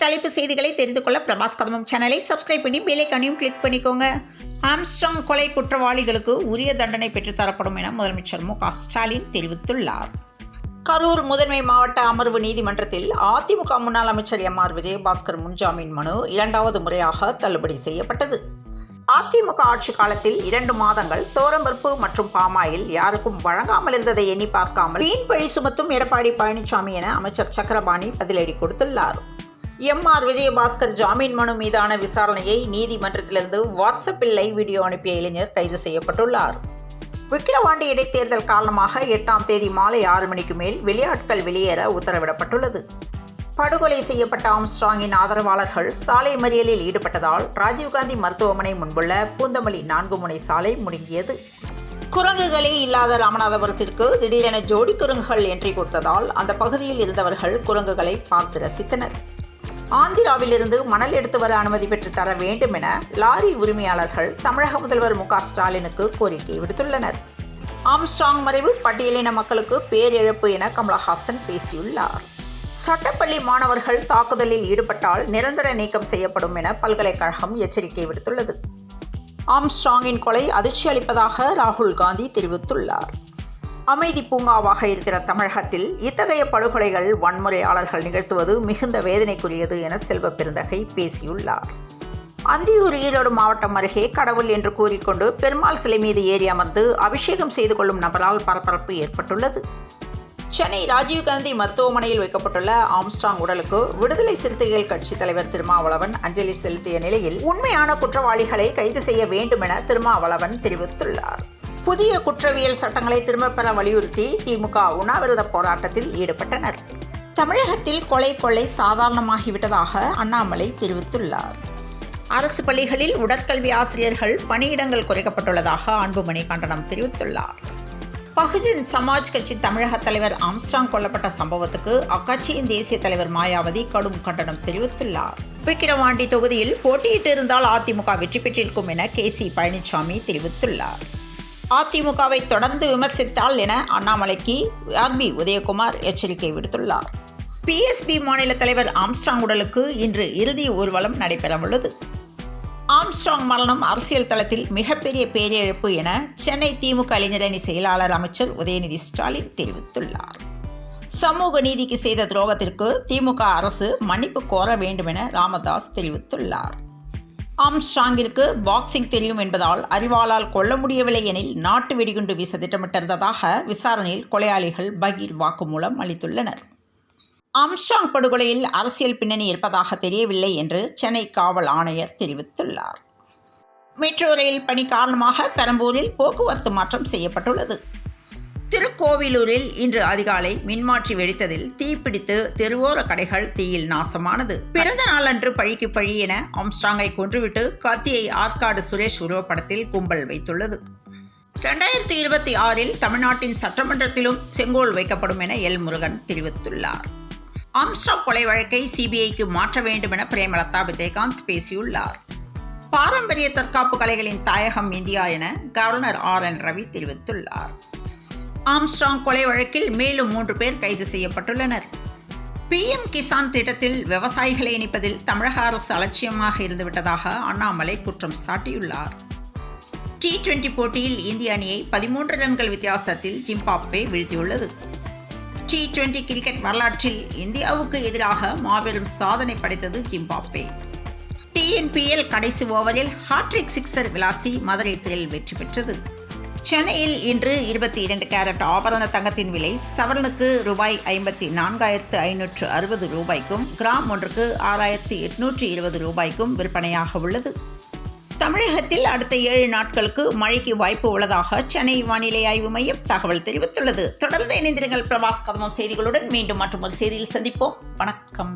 தலைப்பு செய்திகளை தெரிந்து கொள்ள பிரபாஸ் கதம்பம் சேனலை சப்ஸ்கிரைப் பண்ணி பெல் ஐகானையும் கிளிக் பண்ணிக்கோங்க. ஆம்ஸ்ட்ராங் கொலை குற்றவாளிகளுக்கு உரிய தண்டனை பெற்றுத்தரப்படும் என முதலமைச்சர் மு.க. ஸ்டாலின் தெரிவித்துள்ளார். கரூர் முதன்மை மாவட்ட அமர்வு நீதிமன்றத்தில் அதிமுக முன்னாள் அமைச்சர் எம்.ஆர். விஜயபாஸ்கர் முன்ஜாமீன் மனு இரண்டாவது முறையாக தள்ளுபடி செய்யப்பட்டது. அதிமுக ஆட்சி காலத்தில் 2 மாதங்கள் தோரம்பருப்பு மற்றும் பாமாயில் யாருக்கும் வழங்காமல் இருந்ததை எண்ணி பார்க்காமல் வீண் பழி சுமத்தும் எடப்பாடி பழனிசாமி என அமைச்சர் சக்கரபாணி பதிலடி கொடுத்துள்ளார். எம்.ஆர். விஜயபாஸ்கர் ஜாமீன் மனு மீதான விசாரணையை நீதிமன்றத்திலிருந்து வாட்ஸ்அப்பில் லைவ் வீடியோ அனுப்பிய இளைஞர் கைது செய்யப்பட்டுள்ளார். விக்கிரவாண்டி இடைத்தேர்தல் காரணமாக 8ஆம் தேதி மாலை 6 மணிக்கு மேல் வெளியாட்கள் வெளியேற உத்தரவிடப்பட்டுள்ளது. படுகொலை செய்யப்பட்ட ஆம்ஸ்ட்ராங்கின் ஆதரவாளர்கள் சாலை மறியலில் ஈடுபட்டதால் ராஜீவ்காந்தி மருத்துவமனை முன்புள்ள பூந்தமல்லி 4 முனை சாலை முடங்கியது. குரங்குகளே இல்லாத ராமநாதபுரத்திற்கு திடீரென ஜோடி குரங்குகள் என்ட்ரி கொடுத்ததால் அந்த பகுதியில் இருந்தவர்கள் குரங்குகளை பார்த்து ரசித்தனர். ஆந்திராவிலிருந்து மணல் எடுத்து வர அனுமதி பெற்று தர வேண்டும் என லாரி உரிமையாளர்கள் தமிழக முதல்வர் மு.க. ஸ்டாலினுக்கு கோரிக்கை விடுத்துள்ளனர். ஆம்ஸ்ட்ராங் மறைவு பட்டியலின மக்களுக்கு பேரிழப்பு என கமலஹாசன் பேசியுள்ளார். சட்டப்பள்ளி மாணவர்கள் தாக்குதலில் ஈடுபட்டால் நிரந்தர நீக்கம் செய்யப்படும் என பல்கலைக்கழகம் எச்சரிக்கை விடுத்துள்ளது. ஆம்ஸ்ட்ராங்கின் கொலை அதிர்ச்சி அளிப்பதாக ராகுல் காந்தி தெரிவித்துள்ளார். அமைதி பூங்காவாக இருக்கிற தமிழகத்தில் இத்தகைய படுகொலைகள் வன்முறையாளர்கள் நிகழ்த்துவது மிகுந்த வேதனைக்குரியது என செல்வ பெருந்தகை பேசியுள்ளார். அந்தியூர் ஈரோடு மாவட்டம் அருகே கடவுள் என்று கூறிக்கொண்டு பெருமாள் சிலை மீது ஏறி அமர்ந்து அபிஷேகம் செய்து கொள்ளும் நபரால் பரபரப்பு ஏற்பட்டுள்ளது. சென்னை ராஜீவ்காந்தி மருத்துவமனையில் வைக்கப்பட்டுள்ள ஆம்ஸ்ட்ராங் உடலுக்கு விடுதலை சிறுத்தைகள் கட்சி தலைவர் திருமாவளவன் அஞ்சலி செலுத்திய நிலையில் உண்மையான குற்றவாளிகளை கைது செய்ய வேண்டும் என திருமாவளவன் தெரிவித்துள்ளார். புதிய குற்றவியல் சட்டங்களை திரும்பப் பெற வலியுறுத்தி திமுக உண்ணாவிரத போராட்டத்தில் ஈடுபட்டனர். தமிழகத்தில் கொள்ளை சாதாரணமாகிவிட்டதாக அண்ணாமலை தெரிவித்துள்ளார். அரசு பள்ளிகளில் உடற்கல்வி ஆசிரியர்கள் பணியிடங்கள் குறைக்கப்பட்டுள்ளதாக அன்புமணி கண்டனம் தெரிவித்துள்ளார். பகுஜன் சமாஜ் கட்சி தமிழக தலைவர் ஆம்ஸ்ட்ராங் கொல்லப்பட்ட சம்பவத்துக்கு அக்கட்சியின் தேசிய தலைவர் மாயாவதி கடும் கண்டனம் தெரிவித்துள்ளார். விக்கிரவாண்டி தொகுதியில் போட்டியிட்டு இருந்தால் அதிமுக வெற்றி பெற்றிருக்கும் என கே.சி. பழனிசாமி தெரிவித்துள்ளார். அதிமுகவை தொடர்ந்து விமர்சித்தால் என அண்ணாமலைக்கு ஆர்.பி. உதயகுமார் எச்சரிக்கை விடுத்துள்ளார். பி.எஸ்.பி. மாநில தலைவர் ஆம்ஸ்ட்ராங் உடலுக்கு இன்று இறுதி ஊர்வலம் நடைபெறவுள்ளது. ஆம்ஸ்ட்ராங் மரணம் அரசியல் தளத்தில் மிகப்பெரிய பேரிழப்பு என சென்னை திமுக இளைஞரணி செயலாளர் அமைச்சர் உதயநிதி ஸ்டாலின் தெரிவித்துள்ளார். சமூக நீதிக்கு செய்த துரோகத்திற்கு திமுக அரசு மன்னிப்பு கோர வேண்டும் என ராமதாஸ் தெரிவித்துள்ளார். ஆம்ஸ்ட்ராங்கிற்கு பாக்ஸிங் தெரியும் என்பதால் அறிவாளால் கொல்ல முடியவில்லை எனில் நாட்டு வெடிகுண்டு வீச திட்டமிட்டிருந்ததாக விசாரணையில் கொலையாளிகள் பகீர் வாக்குமூலம் அளித்துள்ளனர். ஆம்ஸ்ட்ராங் படுகொலையில் அரசியல் பின்னணி இருப்பதாக தெரியவில்லை என்று சென்னை காவல் ஆணையர் தெரிவித்துள்ளார். மெட்ரோ ரயில் பணி காரணமாக பெரம்பூரில் போக்குவரத்து மாற்றம் செய்யப்பட்டுள்ளது. திருக்கோவிலூரில் இன்று அதிகாலை மின்மாற்றி வெடித்ததில் தீப்பிடித்து தெருவோர கடைகள் தீயில் நாசமானது. பிறந்த நாளன்று பழிக்கு பழி என ஆம்ஸ்ட்ராங்கை கொன்றுவிட்டு கத்தியை ஆற்காடு சுரேஷ் உருவப்படத்தில் கும்பல் வைத்துள்ளது. 2026 தமிழ்நாட்டின் சட்டமன்றத்திலும் செங்கோல் வைக்கப்படும் என எல். முருகன் தெரிவித்துள்ளார். ஆம்ஸ்ட்ராங் கொலை வழக்கை சிபிஐக்கு மாற்ற வேண்டும் என பிரேமலதா விஜயகாந்த் பேசியுள்ளார். பாரம்பரிய தற்காப்பு கலைகளின் தாயகம் இந்தியா என கவர்னர் ஆர்.என். ரவி தெரிவித்துள்ளார். ஆம்ஸ்ட்ராங் கொலை வழக்கில் மேலும் 3 பேர் கைது செய்யப்பட்டுள்ளனர். PM கிசான் திட்டத்தில் விவசாயிகளை இணைப்பதில் தமிழக அரசு அலட்சியமாக இருந்துவிட்டதாக அண்ணாமலை குற்றம் சாட்டியுள்ளார். T20 போட்டியில் இந்திய அணியை 13 ரன்கள் வித்தியாசத்தில் ஜிம்பாப்வே வீழ்த்தியுள்ளது. T20 கிரிக்கெட் வரலாற்றில் இந்தியாவுக்கு எதிராக மாபெரும் சாதனை படைத்தது ஜிம்பாப்வே. TNPL கடைசி ஓவரில் ஹாட்ரிக் சிக்ஸர் விளாசி மதுரை த்ரில் வெற்றி பெற்றது. சென்னையில் இன்று 22 கேரட் ஆபரண தங்கத்தின் விலை சவரனுக்கு ரூபாய் 54,560 ரூபாய்க்கும் கிராம் ஒன்றுக்கு 6,820 ரூபாய்க்கும் விற்பனையாக உள்ளது. தமிழகத்தில் அடுத்த 7 நாட்களுக்கு மழைக்கு வாய்ப்பு உள்ளதாக சென்னை வானிலை ஆய்வு மையம் தகவல் தெரிவித்துள்ளது. தொடர்ந்து இணைந்திருங்கள் பிரபாஸ் கதம்பம் செய்திகளுடன். மீண்டும் மற்றொரு செய்தியில் சந்திப்போம். வணக்கம்.